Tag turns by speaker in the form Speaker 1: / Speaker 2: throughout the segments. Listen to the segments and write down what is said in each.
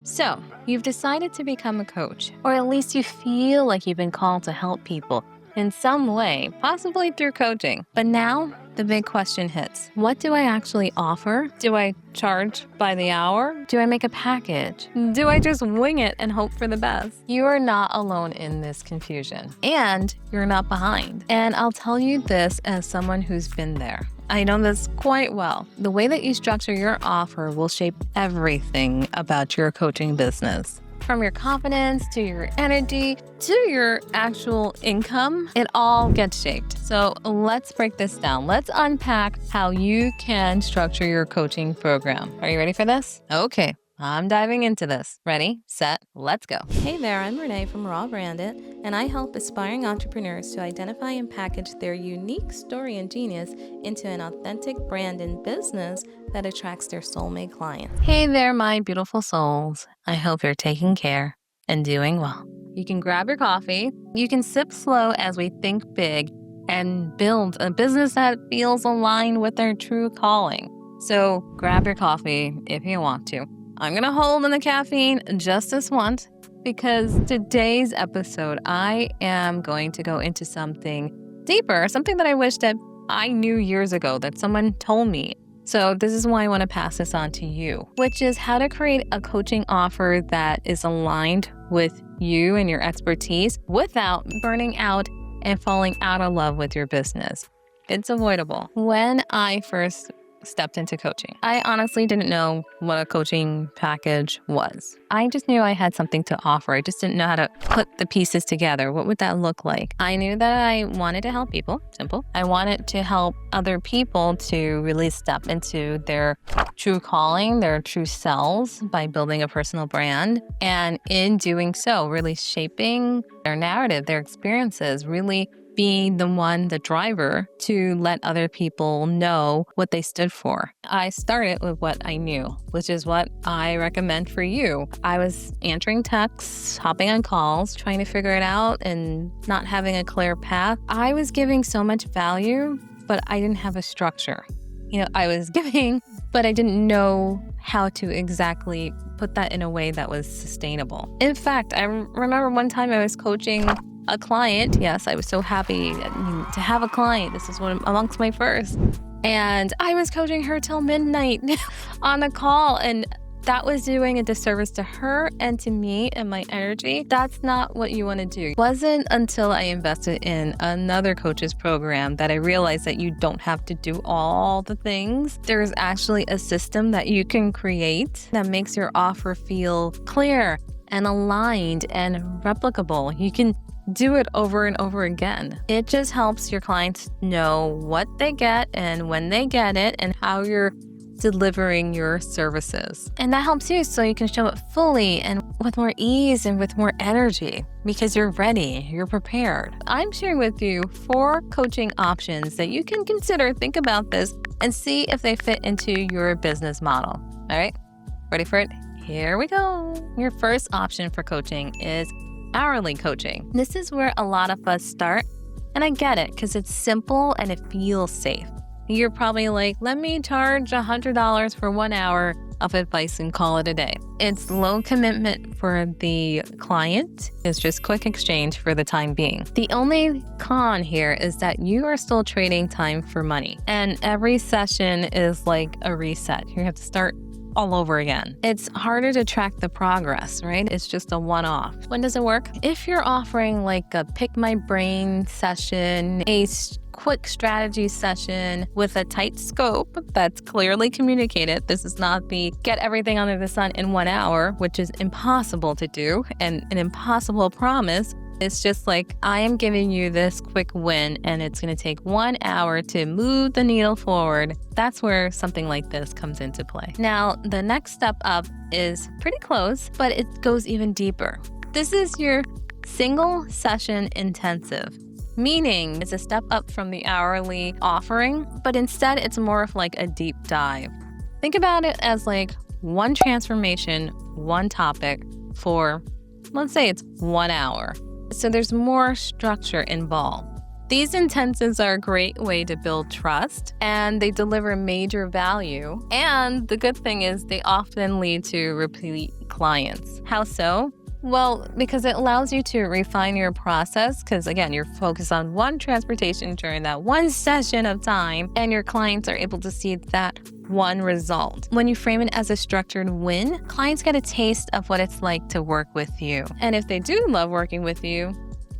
Speaker 1: So, you've decided to become a coach, or at least you feel like you've been called to help people in some way, possibly through coaching. But now, the big question hits. What do I actually offer? Do I charge by the hour? Do I make a package? Do I just wing it and hope for the best? You are not alone in this confusion, and you're not behind. And I'll tell you this as someone who's been there. I know this quite well. The way that you structure your offer will shape everything about your coaching business. From your confidence to your energy to your actual income, it all gets shaped. So let's break this down. Let's unpack how you can structure your coaching program. Are you ready for this? Okay. I'm diving into this. Ready, set, let's go.
Speaker 2: Hey there, I'm Renee from Raw Branded, and I help aspiring entrepreneurs to identify and package their unique story and genius into an authentic brand and business that attracts their soulmate clients.
Speaker 1: Hey there, my beautiful souls. I hope you're taking care and doing well. You can grab your coffee. You can sip slow as we think big and build a business that feels aligned with their true calling. So grab your coffee if you want to. I'm going to hold on the caffeine just this once because today's episode, I am going to go into something deeper, something that I wish that I knew years ago that someone told me. So this is why I want to pass this on to you, which is how to create a coaching offer that is aligned with you and your expertise without burning out and falling out of love with your business. It's avoidable. When I first stepped into coaching, I honestly didn't know what a coaching package was. I just knew I had something to offer. I just didn't know how to put the pieces together. What would that look like? I knew that I wanted to help people, simple. I wanted to help other people to really step into their true calling, their true selves by building a personal brand. And in doing so, really shaping their narrative, their experiences, really being the driver to let other people know what they stood for. I started with what I knew, which is what I recommend for you. I was answering texts, hopping on calls, trying to figure it out and not having a clear path. I was giving so much value, but I didn't have a structure. I was giving, but I didn't know how to exactly put that in a way that was sustainable. In fact, I remember one time I was coaching a client. Yes, I was so happy to have a client. This is one amongst my first. And I was coaching her till midnight on a call. And that was doing a disservice to her and to me and my energy. That's not what you want to do. It wasn't until I invested in another coach's program that I realized that you don't have to do all the things. There's actually a system that you can create that makes your offer feel clear and aligned and replicable. You can do it over and over again. It just helps your clients know what they get and when they get it and how you're delivering your services. And that helps you so you can show it fully and with more ease and with more energy because you're ready, you're prepared. I'm sharing with you 4 coaching options that you can consider. Think about this and see if they fit into your business model. All right, ready for it? Here we go. Your first option for coaching is hourly coaching. This is where a lot of us start, and I get it because it's simple and it feels safe. You're probably like, let me charge $100 for 1 hour of advice and call it a day. It's low commitment for the client. It's just quick exchange for the time being. The only con here is that you are still trading time for money, and every session is like a reset. You have to start all over again. It's harder to track the progress, right? It's just a one-off. When does it work? If you're offering like a pick my brain session, a quick strategy session with a tight scope that's clearly communicated. This is not the get everything under the sun in 1 hour, which is impossible to do and an impossible promise. It's just like, I am giving you this quick win and it's going to take 1 hour to move the needle forward. That's where something like this comes into play. Now, the next step up is pretty close, but it goes even deeper. This is your single session intensive, meaning it's a step up from the hourly offering, but instead it's more of like a deep dive. Think about it as like one transformation, one topic for, let's say it's 1 hour. So there's more structure involved. These intensives are a great way to build trust, and they deliver major value. And the good thing is they often lead to repeat clients. How so? Well, because it allows you to refine your process because, again, you're focused on one transportation during that one session of time, and your clients are able to see that one result. When you frame it as a structured win, clients get a taste of what it's like to work with you. And if they do love working with you,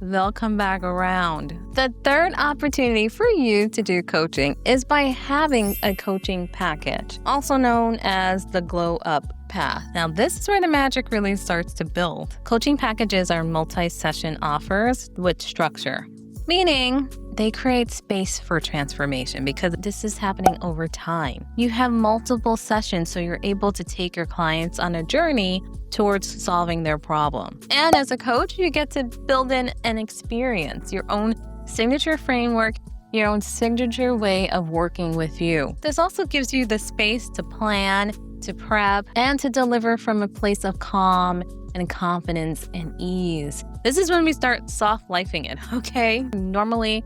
Speaker 1: they'll come back around. The third opportunity for you to do coaching is by having a coaching package, also known as the Glow Up Path. Now, this is where the magic really starts to build. Coaching packages are multi-session offers with structure, meaning they create space for transformation because this is happening over time. You have multiple sessions, so you're able to take your clients on a journey towards solving their problem. And as a coach, you get to build in an experience, your own signature framework, your own signature way of working with you. This also gives you the space to plan, to prep, and to deliver from a place of calm and confidence and ease. This is when we start soft-lifing it, okay? Normally,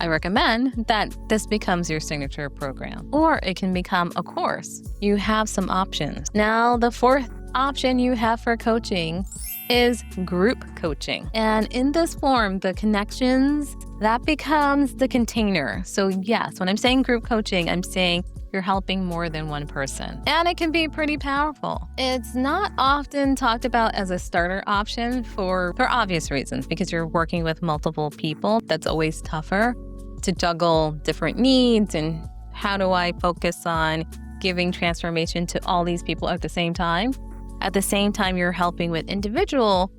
Speaker 1: I recommend that this becomes your signature program, or it can become a course. You have some options. Now, the fourth option you have for coaching is group coaching. And in this form, the connections, that becomes the container. So yes, when I'm saying group coaching, I'm saying you're helping more than one person. And it can be pretty powerful. It's not often talked about as a starter option for obvious reasons, because you're working with multiple people. That's always tougher to juggle different needs and how do I focus on giving transformation to all these people at the same time. At the same time, you're helping with individual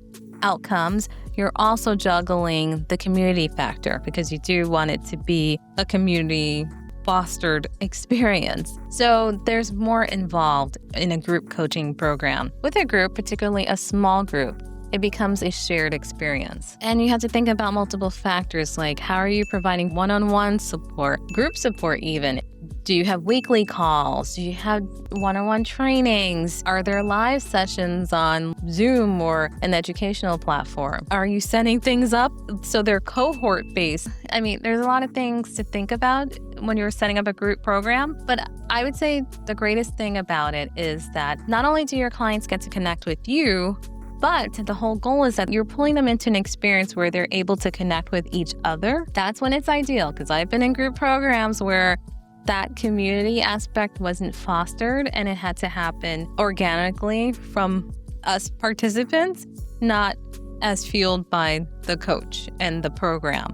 Speaker 1: outcomes. You're also juggling the community factor because you do want it to be a community fostered experience. So there's more involved in a group coaching program. With a group, particularly a small group, it becomes a shared experience. And you have to think about multiple factors like how are you providing one-on-one support, group support even? Do you have weekly calls? Do you have one-on-one trainings? Are there live sessions on Zoom or an educational platform? Are you setting things up so they're cohort-based? I mean, there's a lot of things to think about when you're setting up a group program, but I would say the greatest thing about it is that not only do your clients get to connect with you, but the whole goal is that you're pulling them into an experience where they're able to connect with each other. That's when it's ideal, because I've been in group programs where that community aspect wasn't fostered and it had to happen organically from us participants, not as fueled by the coach and the program.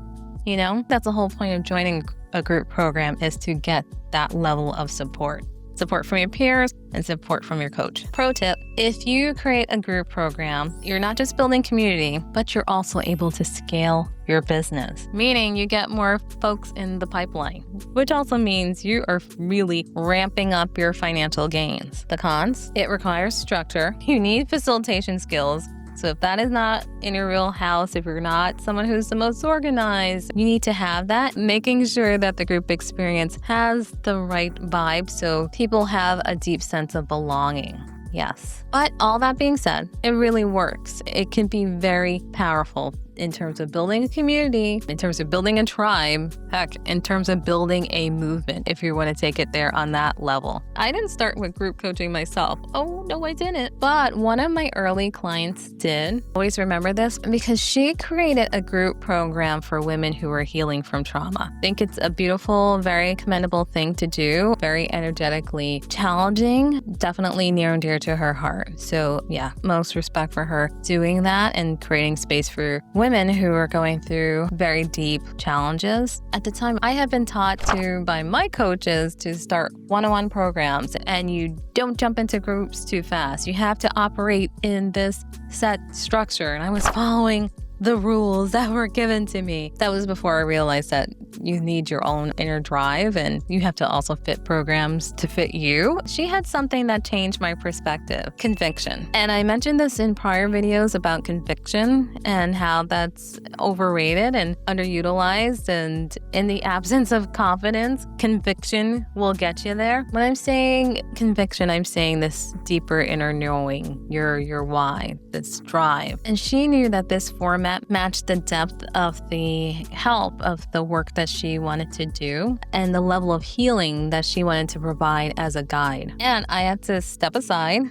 Speaker 1: You know, that's the whole point of joining a group program, is to get that level of support. Support from your peers and support from your coach. Pro tip, if you create a group program, you're not just building community, but you're also able to scale your business, meaning you get more folks in the pipeline, which also means you are really ramping up your financial gains. The cons, it requires structure. You need facilitation skills. So if that is not in your real house, if you're not someone who's the most organized, you need to have that, making sure that the group experience has the right vibe so people have a deep sense of belonging. Yes. But all that being said, it really works. It can be very powerful in terms of building a community, in terms of building a tribe, heck, in terms of building a movement, if you want to take it there on that level. I didn't start with group coaching myself. Oh, no, I didn't. But one of my early clients did. Always remember this because she created a group program for women who were healing from trauma. I think it's a beautiful, very commendable thing to do, very energetically challenging, definitely near and dear to her heart. So yeah, most respect for her doing that and creating space for women who are going through very deep challenges. At the time, I had been taught by my coaches to start one-on-one programs, and you don't jump into groups too fast. You have to operate in this set structure, and I was following the rules that were given to me. That was before I realized that you need your own inner drive and you have to also fit programs to fit you. She had something that changed my perspective, conviction. And I mentioned this in prior videos about conviction and how that's overrated and underutilized. And in the absence of confidence, conviction will get you there. When I'm saying conviction, I'm saying this deeper inner knowing, your why, this drive. And she knew that this format matched the depth of the help of the work that she wanted to do and the level of healing that she wanted to provide as a guide. And I had to step aside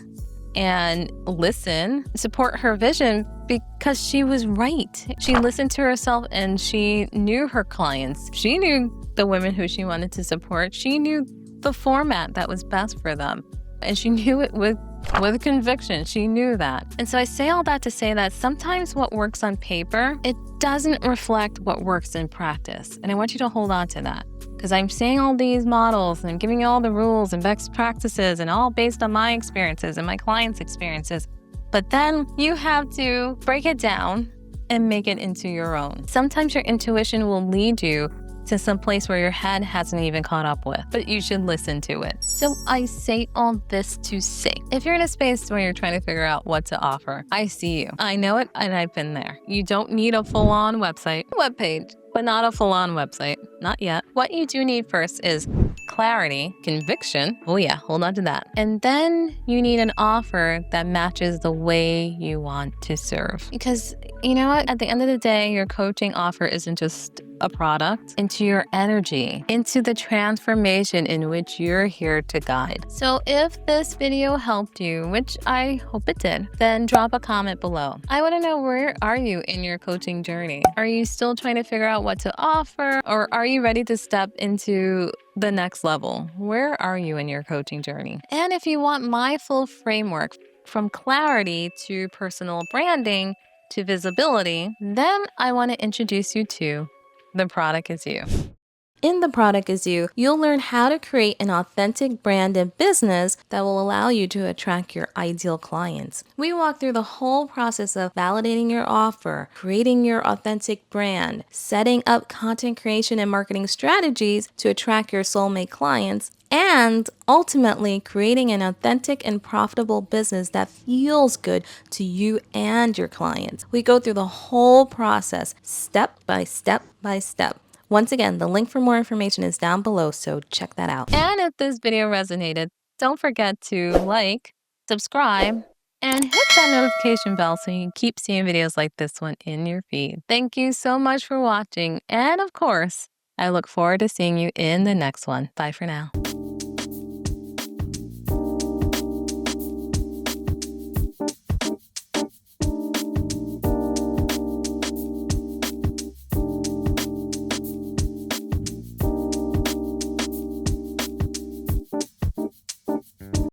Speaker 1: and listen, support her vision because she was right. She listened to herself and she knew her clients. She knew the women who she wanted to support. She knew the format that was best for them. And she knew it with conviction. She knew that. And so I say all that to say that sometimes what works on paper, it doesn't reflect what works in practice. And I want you to hold on to that. Because I'm saying all these models and I'm giving you all the rules and best practices and all based on my experiences and my clients' experiences. But then you have to break it down and make it into your own. Sometimes your intuition will lead you to some place where your head hasn't even caught up with, but you should listen to it. So I say all this to say, if you're in a space where you're trying to figure out what to offer, I see you. I know it, and I've been there. You don't need a full-on webpage, but not a full-on website. Not yet. What you do need first is clarity, conviction. Oh yeah, hold on to that. And then you need an offer that matches the way you want to serve. Because you know what? At the end of the day, your coaching offer isn't just a product, into your energy, into the transformation in which you're here to guide. So if this video helped you, which I hope it did, then drop a comment below. I want to know, where are you in your coaching journey? Are you still trying to figure out what to offer, or are you ready to step into the next level? Where are you in your coaching journey? And if you want my full framework from clarity to personal branding to visibility, then I want to introduce you to The Product Is You.
Speaker 2: In The Product Is You, you'll learn how to create an authentic brand and business that will allow you to attract your ideal clients. We walk through the whole process of validating your offer, creating your authentic brand, setting up content creation and marketing strategies to attract your soulmate clients, and ultimately creating an authentic and profitable business that feels good to you and your clients. We go through the whole process, step by step by step. Once again, the link for more information is down below, so check that out.
Speaker 1: And if this video resonated, don't forget to like, subscribe, and hit that notification bell so you can keep seeing videos like this one in your feed. Thank you so much for watching, and of course, I look forward to seeing you in the next one. Bye for now.